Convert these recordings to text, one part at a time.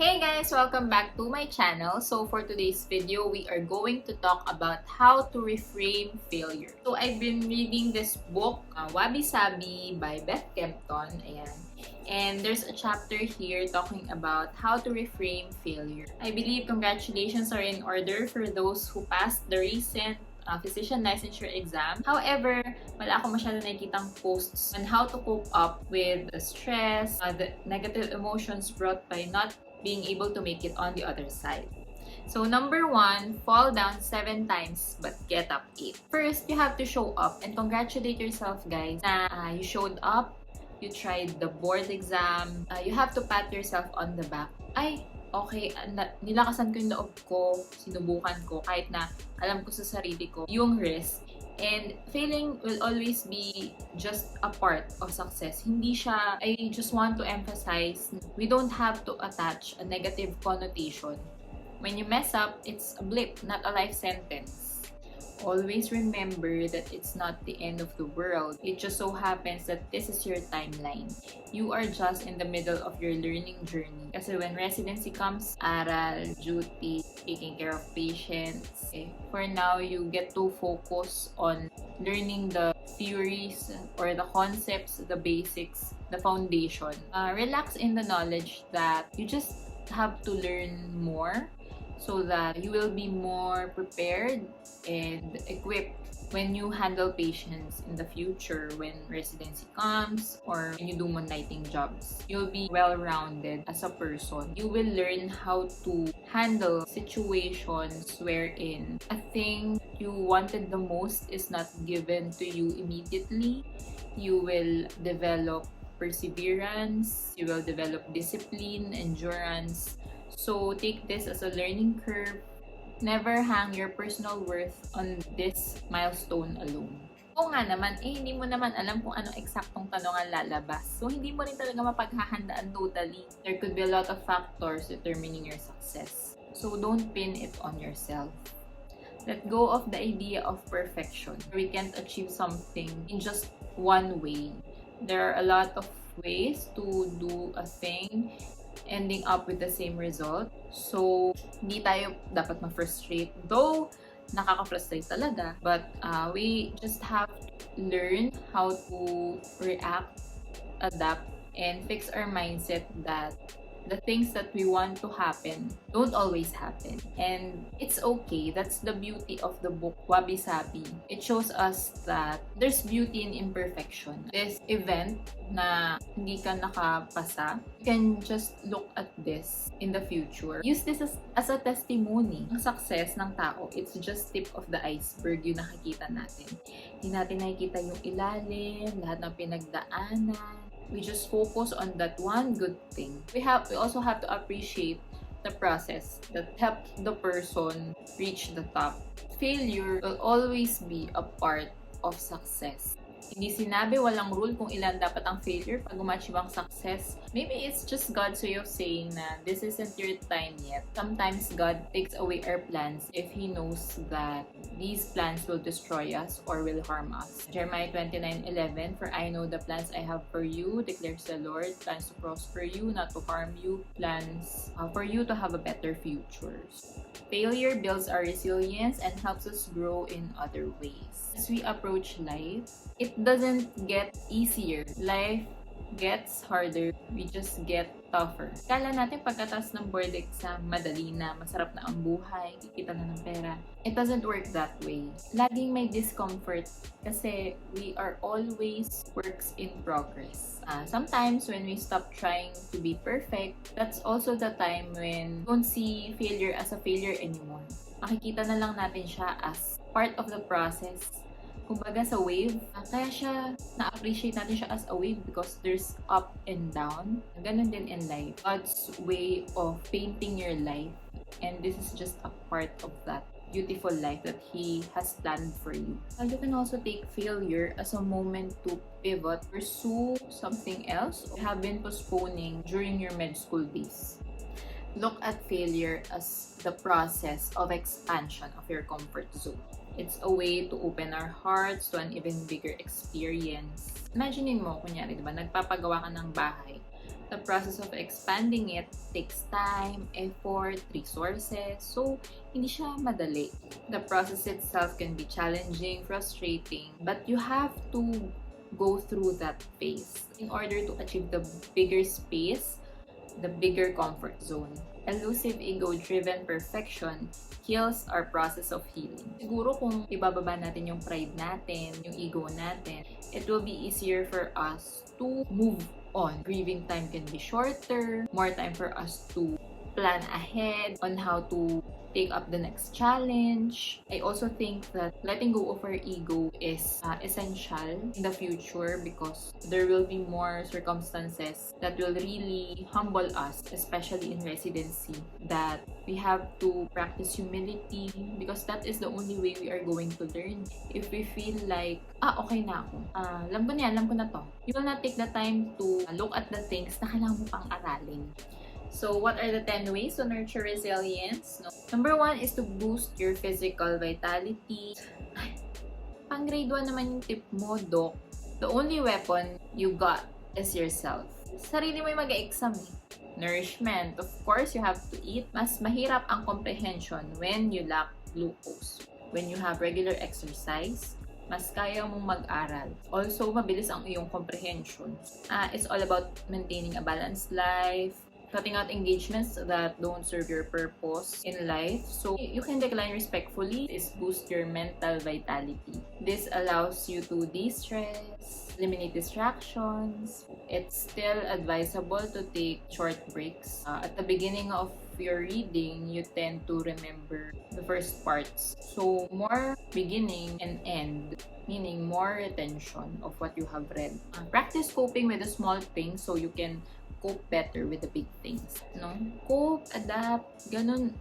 Hey guys! Welcome back to my channel. So for today's video, we are going to talk about how to reframe failure. So I've been reading this book, Wabi Sabi by Beth Kempton. Ayan. And there's a chapter here talking about how to reframe failure. I believe congratulations are in order for those who passed the recent physician licensure exam. However, wala akong masyado nakikitang posts on how to cope up with the stress, the negative emotions brought by not being able to make it on the other side. So number 1, fall down 7 times but get up 8. First, you have to show up and congratulate yourself, guys, na you showed up, you tried the board exam, you have to pat yourself on the back. Ay, okay, nilakasan ko yung loob ko, sinubukan ko, kahit na alam ko sa sarili ko yung risk. And failing will always be just a part of success. Hindi siya, I just want to emphasize, we don't have to attach a negative connotation. When you mess up, it's a blip, not a life sentence. Always remember that it's not the end of the world. It just so happens that this is your timeline. You are just in the middle of your learning journey. Kasi when residency comes, aral, duty, taking care of patients. For now, you get to focus on learning the theories or the concepts, the basics, the foundation. Relax in the knowledge that you just have to learn more so that you will be more prepared and equipped when you handle patients in the future when residency comes or when you do moonlighting jobs. You'll be well-rounded as a person. You will learn how to handle situations wherein a thing you wanted the most is not given to you immediately. You will develop perseverance, you will develop discipline, endurance. So take this as a learning curve. Never hang your personal worth on this milestone alone. O nga naman, hindi mo naman alam kung anong eksaktong tanong ang lalabas. So hindi mo rin talaga mapaghahandaan totally. There could be a lot of factors determining your success. So don't pin it on yourself. Let go of the idea of perfection. We can't achieve something in just one way. There are a lot of ways to do a thing ending up with the same result. So, hindi tayo dapat ma-frustrate. Though, nakaka-frustrate talaga. But, we just have to learn how to react, adapt, and fix our mindset that the things that we want to happen don't always happen. And it's okay. That's the beauty of the book, Wabi Sabi. It shows us that there's beauty in imperfection. This event na hindi ka nakapasa, you can just look at this in the future. Use this as a testimony. Ang success ng tao, it's just tip of the iceberg yung nakikita natin. Hindi natin nakikita yung ilalim, lahat ng pinagdaanan. We just focus on that one good thing. We also have to appreciate the process that helped the person reach the top. Failure will always be a part of success. Hindi sinabi walang rule kung ilan dapat ang failure pag umachieve ang success. Maybe it's just God's way of saying na this isn't your time yet. Sometimes God takes away our plans if He knows that these plans will destroy us or will harm us. Jeremiah 29:11, for I know the plans I have for you, declares the Lord, plans to prosper you, not to harm you, plans for you to have a better future. Failure builds our resilience and helps us grow in other ways. As we approach life, it doesn't get easier. Life gets harder. We just get tougher. Kala natin pagkatapos ng board exam, madali na, masarap na ang buhay, kikita na ng pera. It doesn't work that way. Laging may discomfort kasi we are always works in progress. Sometimes when we stop trying to be perfect, that's also the time when we don't see failure as a failure anymore. Makikita na lang natin siya as part of the process. Kumbaga sa wave, kaya siya, na-appreciate natin siya as a wave because there's up and down. Ganun din in life. God's way of painting your life. And this is just a part of that beautiful life that He has planned for you. You can also take failure as a moment to pivot, pursue something else you have been postponing during your med school days. Look at failure as the process of expansion of your comfort zone. It's a way to open our hearts to an even bigger experience. Imagine mo, kunyari, diba, nagpapagawa ka ng bahay. The process of expanding it takes time, effort, resources, so hindi siya madali. The process itself can be challenging, frustrating, but you have to go through that phase in order to achieve the bigger space, the bigger comfort zone. Elusive ego-driven perfection kills our process of healing. Siguro kung ibababa natin yung pride natin, yung ego natin, it will be easier for us to move on. Grieving time can be shorter, more time for us to plan ahead on how to take up the next challenge. I also think that letting go of our ego is essential in the future because there will be more circumstances that will really humble us, especially in residency, that we have to practice humility because that is the only way we are going to learn. If we feel like, okay na ako, alam ko na yan, alam ko na to, you will not take the time to look at the things na kailangan mo pang aralin. So, what are the 10 ways to nurture resilience? Number 1 is to boost your physical vitality. Pang grade 1 naman yung tip mo, Doc. The only weapon you got is yourself. Sarili mo yung mag-exam eh. Nourishment. Of course, you have to eat. Mas mahirap ang comprehension when you lack glucose. When you have regular exercise, mas kaya mong mag-aral. Also, mabilis ang iyong comprehension. It's all about maintaining a balanced life, cutting out engagements that don't serve your purpose in life. So you can decline respectfully. This boosts your mental vitality. This allows you to de-stress, eliminate distractions. It's still advisable to take short breaks. At the beginning of your reading, you tend to remember the first parts. So more beginning and end, meaning more retention of what you have read. Practice coping with the small things so you can cope better with the big things. No? Cope, adapt, ganun.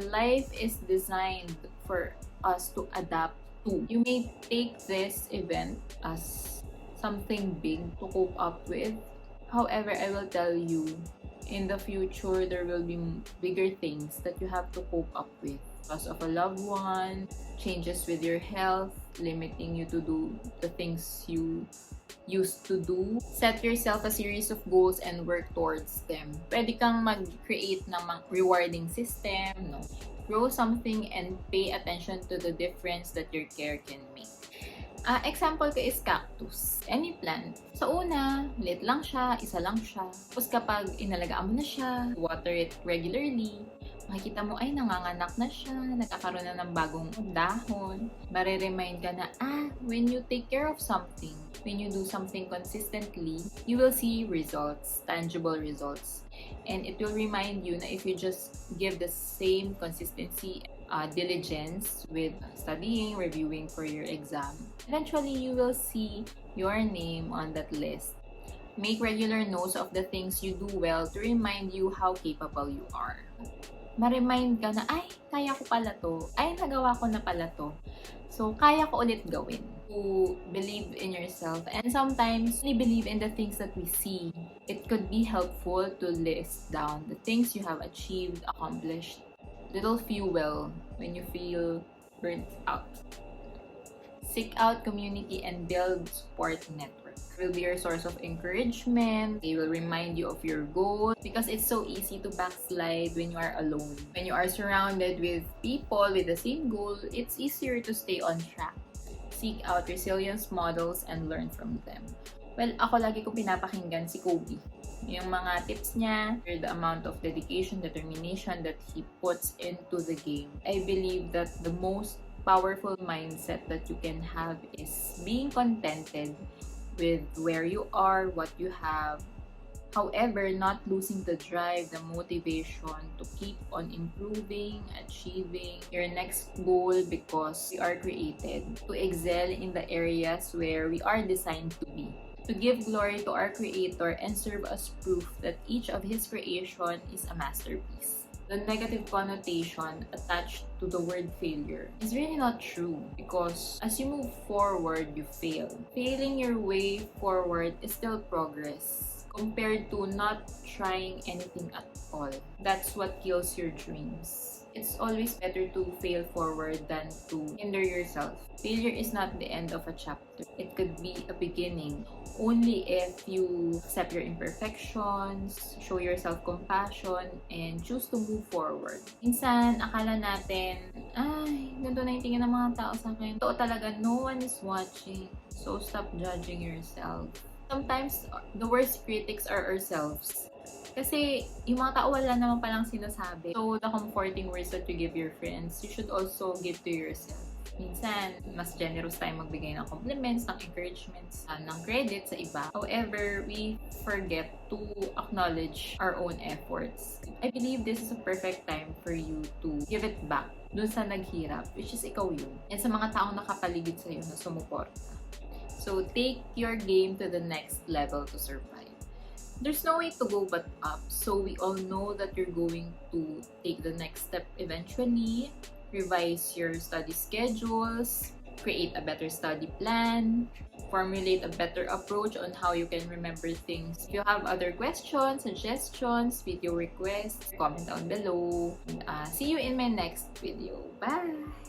Life is designed for us to adapt to. You may take this event as something big to cope up with. However, I will tell you, in the future, there will be bigger things that you have to cope up with. Loss of a loved one, changes with your health, limiting you to do the things you used to do. Set yourself a series of goals and work towards them. Pwede kang mag-create ng rewarding system, no? Grow something and pay attention to the difference that your care can make. Example ko is cactus. Any plant. Sa una, lit lang siya, isa lang siya. Tapos kapag inalagaan mo na siya, water it regularly, makikita mo ay nanganganak na siya, nagkakaroon na ng bagong dahon. Mareremind ka na, when you take care of something, when you do something consistently, you will see results, tangible results. And it will remind you na if you just give the same consistency, diligence with studying, reviewing for your exam, eventually you will see your name on that list. Make regular notes of the things you do well to remind you how capable you are. Ma-remind ka na, kaya ko pala to. Nagawa ko na pala to. So, kaya ko ulit gawin. To believe in yourself. And sometimes, we believe in the things that we see. It could be helpful to list down the things you have achieved, accomplished. Little fuel when you feel burnt out. Seek out community and build support network. It will be your source of encouragement. They will remind you of your goals because it's so easy to backslide when you are alone. When you are surrounded with people with the same goal, it's easier to stay on track. Seek out resilience models and learn from them. Well, ako lagi kong pinapakinggan si Kobe. Yung mga tips niya, the amount of dedication, determination that he puts into the game. I believe that the most powerful mindset that you can have is being contented with where you are, what you have. However, not losing the drive, the motivation to keep on improving, achieving your next goal because we are created to excel in the areas where we are designed to be. To give glory to our Creator and serve as proof that each of His creation is a masterpiece. The negative connotation attached to the word failure is really not true because as you move forward, you fail. Failing your way forward is still progress compared to not trying anything at all. That's what kills your dreams. It's always better to fail forward than to hinder yourself. Failure is not the end of a chapter. It could be a beginning only if you accept your imperfections, show yourself compassion, and choose to move forward. Minsan, akala natin, ay, ganito na yung tingin ng mga tao sa akin. Totoo talaga, no one is watching. So, stop judging yourself. Sometimes, the worst critics are ourselves. Kasi, yung mga tao wala naman palang sinasabi. So, the comforting words that you give your friends, you should also give to yourself. Minsan, mas generous tayo magbigay ng compliments, ng encouragements, ng credit sa iba. However, we forget to acknowledge our own efforts. I believe this is a perfect time for you to give it back dun sa naghirap, which is ikaw yun. And sa mga taong nakapaligid sa'yo na sumuporta. So, take your game to the next level to survive. There's no way to go but up. So, we all know that you're going to take the next step eventually. Revise your study schedules, create a better study plan, formulate a better approach on how you can remember things. If you have other questions, suggestions, video requests, comment down below. See you in my next video. Bye!